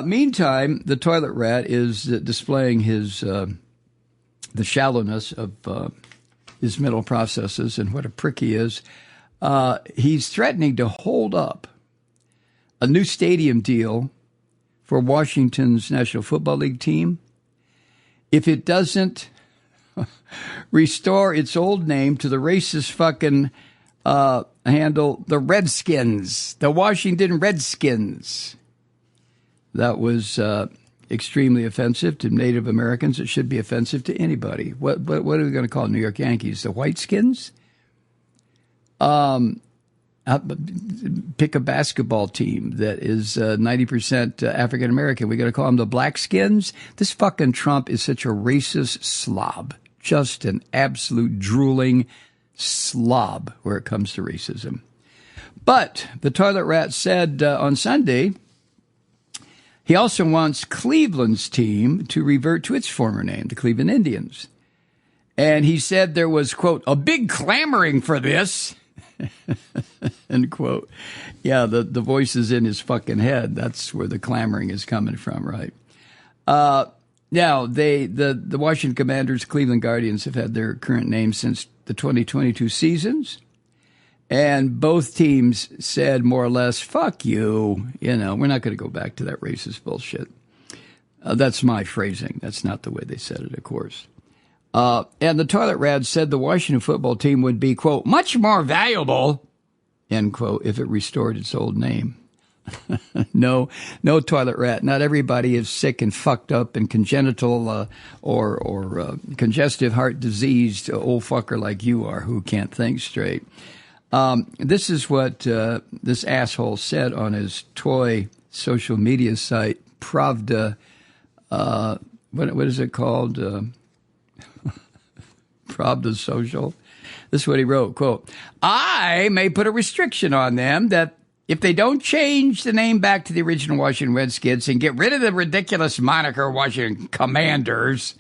Meantime, the toilet rat is displaying the shallowness of his mental processes and what a prick he is. He's threatening to hold up a new stadium deal for Washington's National Football League team if it doesn't restore its old name to the racist fucking handle, the Redskins, the Washington Redskins. That was extremely offensive to Native Americans. It should be offensive to anybody. What are we going to call New York Yankees? The Whiteskins? Pick a basketball team that is 90% African American. We got to call them the Blackskins. This fucking Trump is such a racist slob, just an absolute drooling slob where it comes to racism. But the toilet rat said on Sunday he also wants Cleveland's team to revert to its former name, the Cleveland Indians. And he said there was, quote, a big clamoring for this. End quote. Yeah, the voice is in his fucking head. That's where the clamoring is coming from, right? Now, the Washington Commanders, Cleveland Guardians have had their current name since the 2022 seasons. And both teams said more or less, fuck you. You know, we're not going to go back to that racist bullshit. That's my phrasing. That's not the way they said it, of course. And the toilet rat said the Washington football team would be, quote, much more valuable, end quote, if it restored its old name. No, toilet rat. Not everybody is sick and fucked up and congenital or congestive heart diseased old fucker like you are who can't think straight. This is what this asshole said on his toy social media site, Pravda. What is it called? Pravda Social. This is what he wrote, quote, I may put a restriction on them that if they don't change the name back to the original Washington Redskins and get rid of the ridiculous moniker Washington Commanders,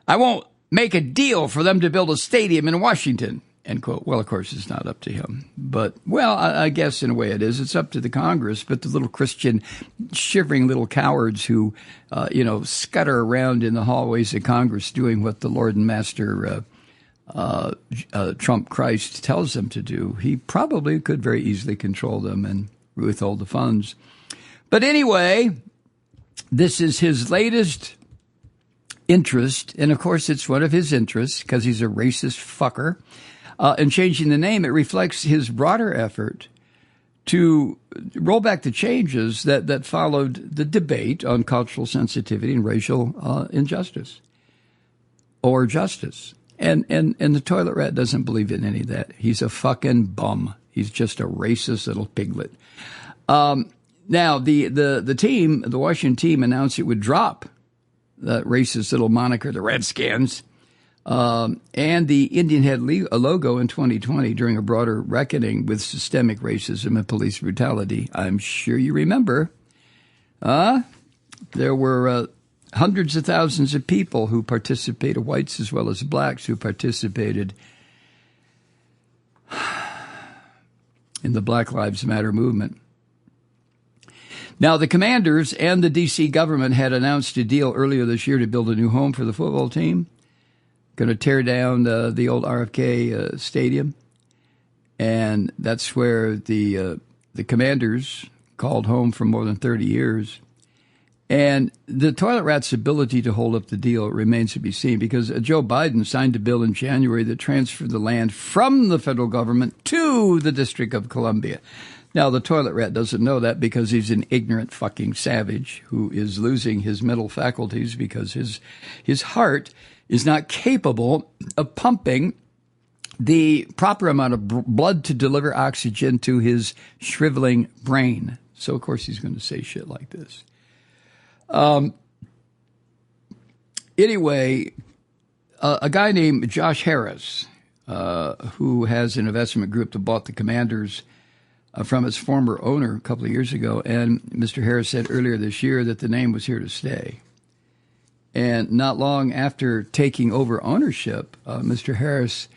I won't make a deal for them to build a stadium in Washington, end quote. Well, of course, it's not up to him. But, well, I guess in a way it is. It's up to the Congress. But the little Christian shivering little cowards who, scutter around in the hallways of Congress doing what the Lord and Master Trump Christ tells them to do, he probably could very easily control them and withhold the funds. But anyway, this is his latest interest. And, of course, it's one of his interests because he's a racist fucker. And changing the name, it reflects his broader effort to roll back the changes that followed the debate on cultural sensitivity and racial injustice or justice. And the toilet rat doesn't believe in any of that. He's a fucking bum. He's just a racist little piglet. Now, the team, the Washington team, announced it would drop that racist little moniker, the Redskins, and the Indian head logo in 2020 during a broader reckoning with systemic racism and police brutality. I'm sure you remember. There were hundreds of thousands of people who participated, whites as well as blacks, who participated in the Black Lives Matter movement. Now, the Commanders and the D.C. government had announced a deal earlier this year to build a new home for the football team. Going to tear down the old RFK stadium. And that's where the Commanders called home for more than 30 years. And the toilet rat's ability to hold up the deal remains to be seen because Joe Biden signed a bill in January that transferred the land from the federal government to the District of Columbia. Now, the toilet rat doesn't know that because he's an ignorant fucking savage who is losing his mental faculties because his heart is not capable of pumping the proper amount of blood to deliver oxygen to his shriveling brain. So, of course, he's going to say shit like this. Anyway, a guy named Josh Harris, who has an investment group that bought the Commanders from its former owner a couple of years ago, and Mr. Harris said earlier this year that the name was here to stay. And not long after taking over ownership, Mr. Harris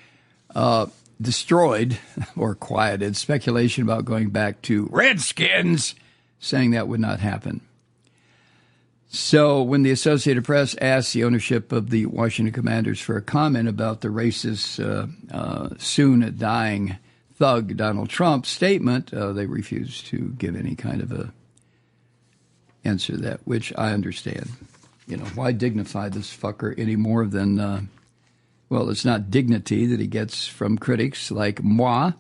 destroyed or quieted speculation about going back to Redskins, saying that would not happen. So when the Associated Press asked the ownership of the Washington Commanders for a comment about the racist, soon dying thug Donald Trump's statement, they refused to give any kind of a answer to that, which I understand. Why dignify this fucker any more than, well, it's not dignity that he gets from critics like moi.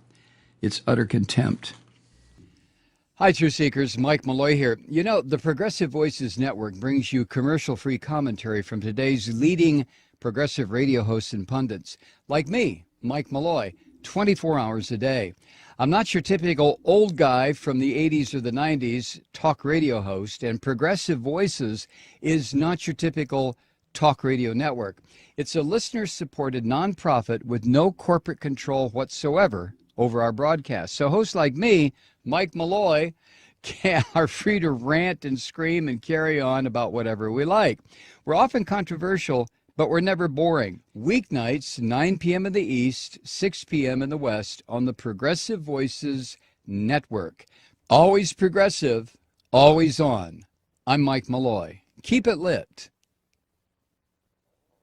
It's utter contempt. Hi, Truth Seekers. Mike Malloy here. The Progressive Voices Network brings you commercial-free commentary from today's leading progressive radio hosts and pundits, like me, Mike Malloy, 24 hours a day. I'm not your typical old guy from the 80s or the 90s talk radio host, and Progressive Voices is not your typical talk radio network. It's a listener-supported nonprofit with no corporate control whatsoever over our broadcast. So hosts like me, Mike Malloy, are free to rant and scream and carry on about whatever we like. We're often controversial, but we're never boring. Weeknights, 9 p.m. in the East, 6 p.m. in the West on the Progressive Voices Network. Always progressive, always on. I'm Mike Malloy. Keep it lit.